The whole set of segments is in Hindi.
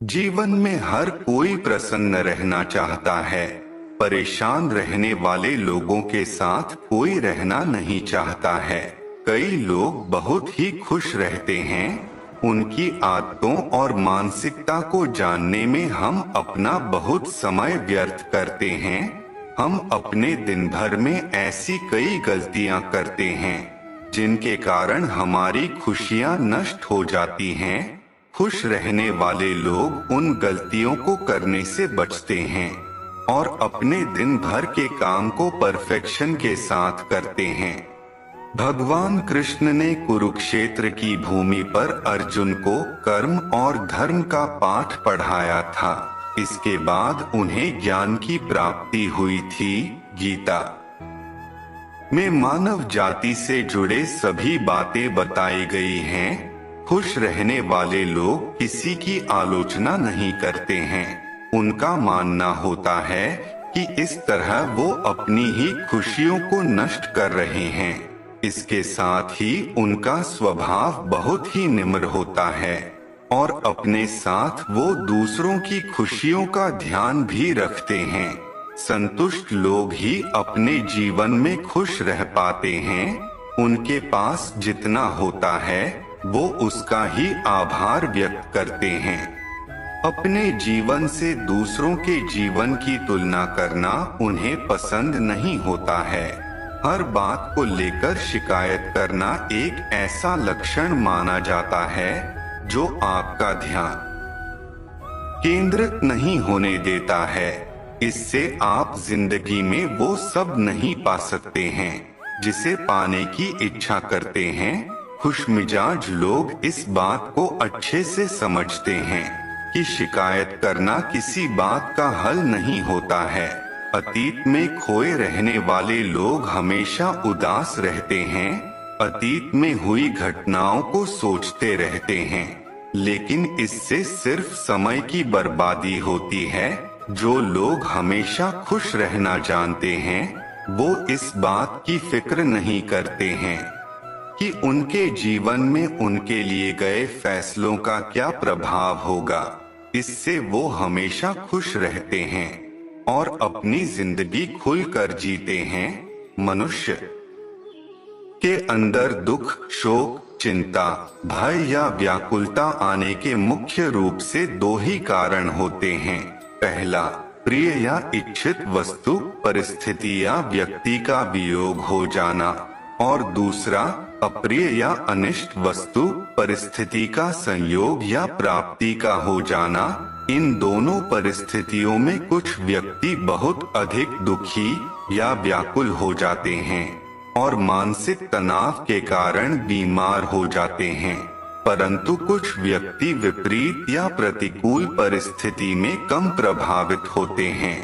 जीवन में हर कोई प्रसन्न रहना चाहता है। परेशान रहने वाले लोगों के साथ कोई रहना नहीं चाहता है। कई लोग बहुत ही खुश रहते हैं। उनकी आदतों और मानसिकता को जानने में हम अपना बहुत समय व्यर्थ करते हैं। हम अपने दिन भर में ऐसी कई गलतियां करते हैं जिनके कारण हमारी खुशियां नष्ट हो जाती हैं। खुश रहने वाले लोग उन गलतियों को करने से बचते हैं और अपने दिन भर के काम को परफेक्शन के साथ करते हैं। भगवान कृष्ण ने कुरुक्षेत्र की भूमि पर अर्जुन को कर्म और धर्म का पाठ पढ़ाया था। इसके बाद उन्हें ज्ञान की प्राप्ति हुई थी। गीता में मानव जाति से जुड़े सभी बातें बताई गई हैं। खुश रहने वाले लोग किसी की आलोचना नहीं करते हैं। उनका मानना होता है कि इस तरह वो अपनी ही खुशियों को नष्ट कर रहे हैं। इसके साथ ही उनका स्वभाव बहुत ही निम्र होता है और अपने साथ वो दूसरों की खुशियों का ध्यान भी रखते हैं। संतुष्ट लोग ही अपने जीवन में खुश रह पाते हैं। उनके पास जितना होता है वो उसका ही आभार व्यक्त करते हैं। अपने जीवन से दूसरों के जीवन की तुलना करना उन्हें पसंद नहीं होता है। हर बात को लेकर शिकायत करना एक ऐसा लक्षण माना जाता है जो आपका ध्यान केंद्रित नहीं होने देता है। इससे आप जिंदगी में वो सब नहीं पा सकते हैं जिसे पाने की इच्छा करते हैं। खुशमिजाज लोग इस बात को अच्छे से समझते हैं कि शिकायत करना किसी बात का हल नहीं होता है। अतीत में खोए रहने वाले लोग हमेशा उदास रहते हैं। अतीत में हुई घटनाओं को सोचते रहते हैं, लेकिन इससे सिर्फ समय की बर्बादी होती है। जो लोग हमेशा खुश रहना जानते हैं वो इस बात की फिक्र नहीं करते हैं कि उनके जीवन में उनके लिए गए फैसलों का क्या प्रभाव होगा। इससे वो हमेशा खुश रहते हैं और अपनी जिंदगी खुलकर जीते हैं। मनुष्य के अंदर दुख, शोक, चिंता, भय या व्याकुलता आने के मुख्य रूप से दो ही कारण होते हैं। पहला, प्रिय या इच्छित वस्तु, परिस्थिति या व्यक्ति का वियोग हो जाना, और दूसरा, अप्रिय या अनिष्ट वस्तु, परिस्थिति का संयोग या प्राप्ति का हो जाना। इन दोनों परिस्थितियों में कुछ व्यक्ति बहुत अधिक दुखी या व्याकुल हो जाते हैं और मानसिक तनाव के कारण बीमार हो जाते हैं, परंतु कुछ व्यक्ति विपरीत या प्रतिकूल परिस्थिति में कम प्रभावित होते हैं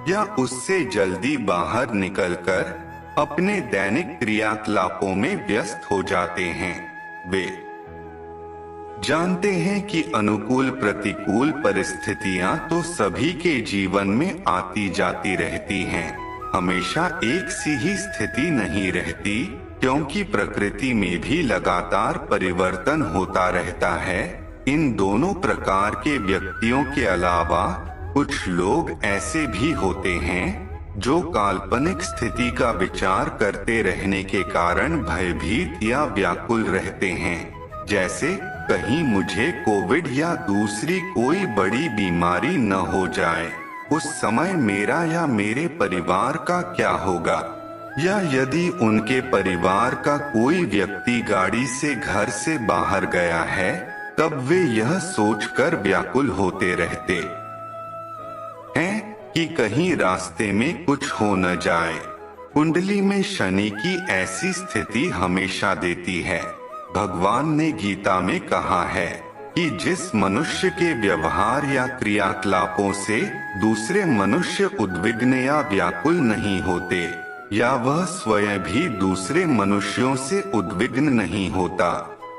या उससे जल्दी बाहर निकलकर अपने दैनिक क्रियाकलापों में व्यस्त हो जाते हैं। वे जानते हैं कि अनुकूल प्रतिकूल परिस्थितियां तो सभी के जीवन में आती जाती रहती हैं। हमेशा एक सी ही स्थिति नहीं रहती, क्योंकि प्रकृति में भी लगातार परिवर्तन होता रहता है। इन दोनों प्रकार के व्यक्तियों के अलावा कुछ लोग ऐसे भी होते हैं जो काल्पनिक स्थिति का विचार करते रहने के कारण भयभीत या व्याकुल रहते हैं। जैसे कहीं मुझे कोविड या दूसरी कोई बड़ी बीमारी न हो जाए, उस समय मेरा या मेरे परिवार का क्या होगा, या यदि उनके परिवार का कोई व्यक्ति गाड़ी से घर से बाहर गया है तब वे यह सोचकर व्याकुल होते रहते हैं कि कहीं रास्ते में कुछ हो न जाए। कुंडली में शनि की ऐसी स्थिति हमेशा देती है। भगवान ने गीता में कहा है कि जिस मनुष्य के व्यवहार या क्रियाकलापों से दूसरे मनुष्य उद्विग्न या व्याकुल नहीं होते, या वह स्वयं भी दूसरे मनुष्यों से उद्विग्न नहीं होता,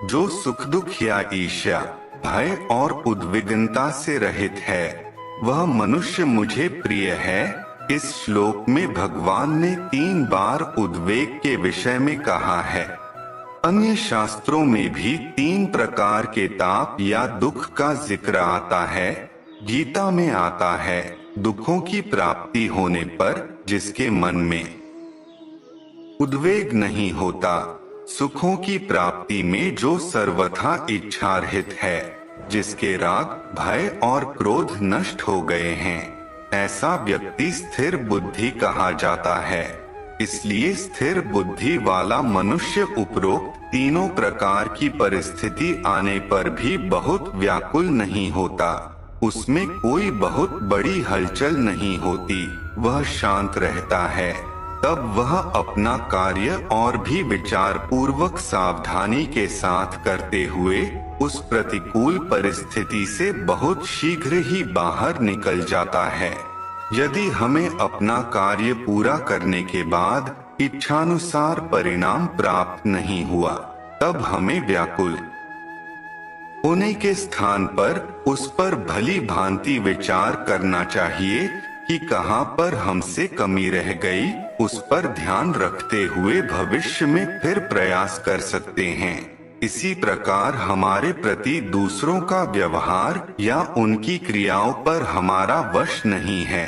जो सुख दुख या ईर्ष्या, भय और उद्विग्नता से रहित है, वह मनुष्य मुझे प्रिय है। इस श्लोक में भगवान ने 3 बार उद्वेग के विषय में कहा है। अन्य शास्त्रों में भी 3 प्रकार के ताप या दुख का जिक्र आता है। गीता में आता है, दुखों की प्राप्ति होने पर जिसके मन में उद्वेग नहीं होता, सुखों की प्राप्ति में जो सर्वथा इच्छारहित है, जिसके राग, भय और क्रोध नष्ट हो गए हैं, ऐसा व्यक्ति स्थिर बुद्धि कहा जाता है। इसलिए स्थिर बुद्धि वाला मनुष्य उपरोक्त तीनों प्रकार की परिस्थिति आने पर भी बहुत व्याकुल नहीं होता, उसमें कोई बहुत बड़ी हलचल नहीं होती, वह शांत रहता है। तब वह अपना कार्य और भी विचार पूर्वक सावधानी के साथ करते हुए उस प्रतिकूल परिस्थिति से बहुत शीघ्र ही बाहर निकल जाता है। यदि हमें अपना कार्य पूरा करने के बाद इच्छानुसार परिणाम प्राप्त नहीं हुआ, तब हमें व्याकुल होने के स्थान पर उस पर भली भांति विचार करना चाहिए कि कहां पर हमसे कमी रह गई, उस पर ध्यान रखते हुए भविष्य में फिर प्रयास कर सकते हैं। इसी प्रकार हमारे प्रति दूसरों का व्यवहार या उनकी क्रियाओं पर हमारा वश नहीं है,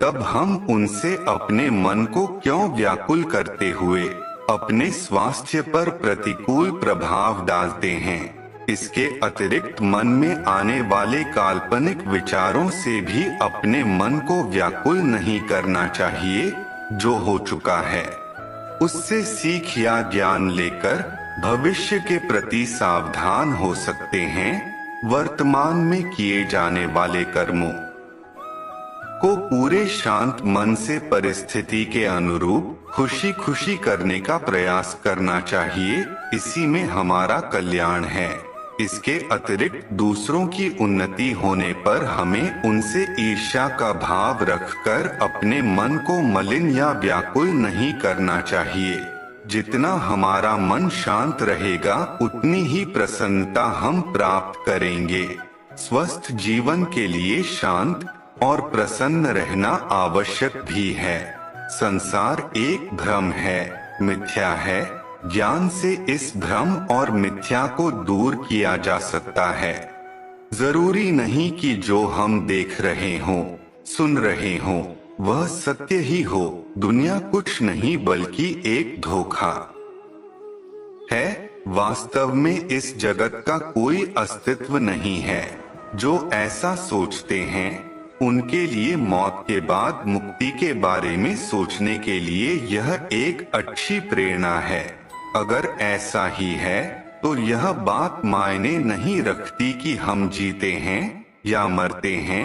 तब हम उनसे अपने मन को क्यों व्याकुल करते हुए अपने स्वास्थ्य पर प्रतिकूल प्रभाव डालते हैं। इसके अतिरिक्त मन में आने वाले काल्पनिक विचारों से भी अपने मन को व्याकुल नहीं करना चाहिए। जो हो चुका है उससे सीख या ज्ञान लेकर भविष्य के प्रति सावधान हो सकते हैं। वर्तमान में किए जाने वाले कर्मों को पूरे शांत मन से परिस्थिति के अनुरूप खुशी खुशी करने का प्रयास करना चाहिए, इसी में हमारा कल्याण है। इसके अतिरिक्त दूसरों की उन्नति होने पर हमें उनसे ईर्ष्या का भाव रखकर अपने मन को मलिन या व्याकुल नहीं करना चाहिए। जितना हमारा मन शांत रहेगा, उतनी ही प्रसन्नता हम प्राप्त करेंगे। स्वस्थ जीवन के लिए शांत और प्रसन्न रहना आवश्यक भी है। संसार एक भ्रम है, मिथ्या है। ज्ञान से इस भ्रम और मिथ्या को दूर किया जा सकता है। जरूरी नहीं कि जो हम देख रहे हों, सुन रहे हों, वह सत्य ही हो। दुनिया कुछ नहीं बल्कि एक धोखा है। वास्तव में इस जगत का कोई अस्तित्व नहीं है। जो ऐसा सोचते हैं, उनके लिए मौत के बाद मुक्ति के बारे में सोचने के लिए यह एक अच्छी प्रेरणा है। अगर ऐसा ही है तो यह बात मायने नहीं रखती कि हम जीते हैं या मरते हैं।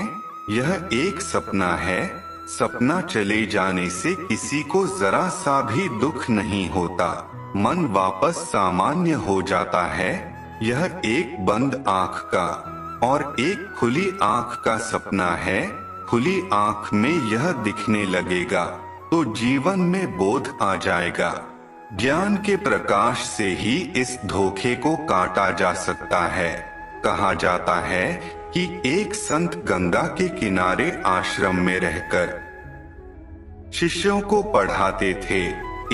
यह एक सपना है। सपना चले जाने से किसी को जरा सा भी दुख नहीं होता, मन वापस सामान्य हो जाता है। यह एक बंद आँख का और एक खुली आँख का सपना है। खुली आँख में यह दिखने लगेगा तो जीवन में बोध आ जाएगा। ज्ञान के प्रकाश से ही इस धोखे को काटा जा सकता है। कहा जाता है कि एक संत गंगा के किनारे आश्रम में रहकर शिष्यों को पढ़ाते थे।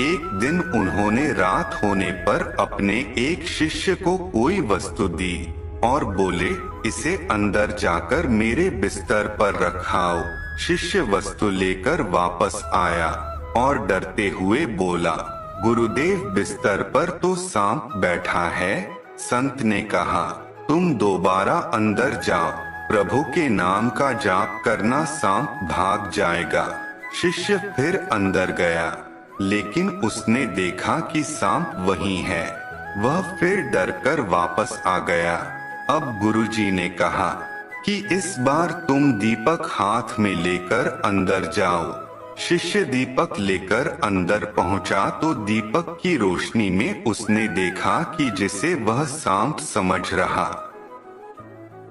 एक दिन उन्होंने रात होने पर अपने एक शिष्य को कोई वस्तु दी और बोले, इसे अंदर जाकर मेरे बिस्तर पर रखाओ। शिष्य वस्तु लेकर वापस आया और डरते हुए बोला, गुरुदेव, बिस्तर पर तो सांप बैठा है। संत ने कहा, तुम दोबारा अंदर जाओ, प्रभु के नाम का जाप करना, सांप भाग जाएगा। शिष्य फिर अंदर गया, लेकिन उसने देखा कि सांप वहीं है। वह फिर डरकर वापस आ गया। अब गुरुजी ने कहा कि इस बार तुम दीपक हाथ में लेकर अंदर जाओ। शिष्य दीपक लेकर अंदर पहुंचा तो दीपक की रोशनी में उसने देखा कि जिसे वह सांप समझ रहा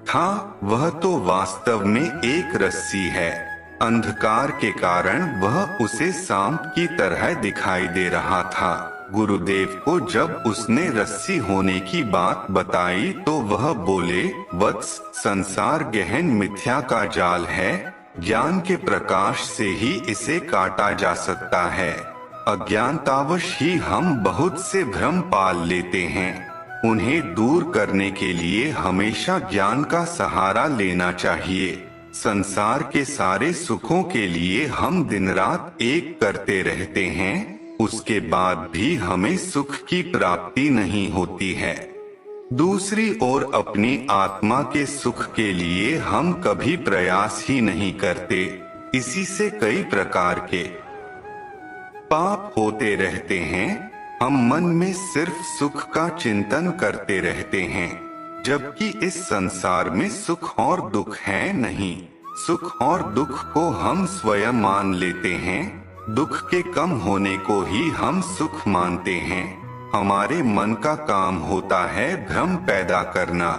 था, वह तो वास्तव में एक रस्सी है। अंधकार के कारण वह उसे सांप की तरह दिखाई दे रहा था। गुरुदेव को जब उसने रस्सी होने की बात बताई तो वह बोले, वत्स, संसार गहन मिथ्या का जाल है। ज्ञान के प्रकाश से ही इसे काटा जा सकता है। अज्ञानतावश ही हम बहुत से भ्रम पाल लेते हैं। उन्हें दूर करने के लिए हमेशा ज्ञान का सहारा लेना चाहिए। संसार के सारे सुखों के लिए हम दिन रात एक करते रहते हैं, उसके बाद भी हमें सुख की प्राप्ति नहीं होती है। दूसरी ओर अपनी आत्मा के सुख के लिए हम कभी प्रयास ही नहीं करते। इसी से कई प्रकार के पाप होते रहते हैं। हम मन में सिर्फ सुख का चिंतन करते रहते हैं, जबकि इस संसार में सुख और दुख है नहीं। सुख और दुख को हम स्वयं मान लेते हैं। दुख के कम होने को ही हम सुख मानते हैं। हमारे मन का काम होता है भ्रम पैदा करना।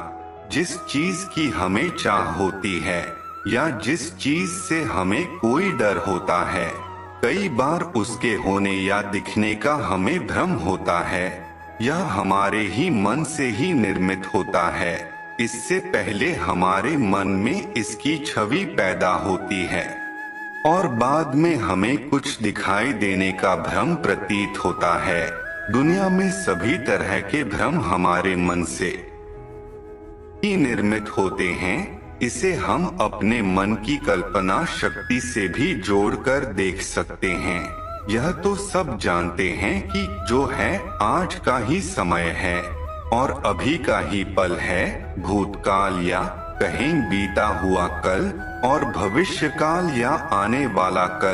जिस चीज की हमें चाह होती है या जिस चीज से हमें कोई डर होता है, कई बार उसके होने या दिखने का हमें भ्रम होता है। यह हमारे ही मन से ही निर्मित होता है। इससे पहले हमारे मन में इसकी छवि पैदा होती है और बाद में हमें कुछ दिखाई देने का भ्रम प्रतीत होता है। दुनिया में सभी तरह के भ्रम हमारे मन से ही निर्मित होते हैं। इसे हम अपने मन की कल्पना शक्ति से भी जोड़कर देख सकते हैं। यह तो सब जानते हैं कि जो है आज का ही समय है और अभी का ही पल है। भूतकाल या कहीं बीता हुआ कल और भविष्यकाल या आने वाला कल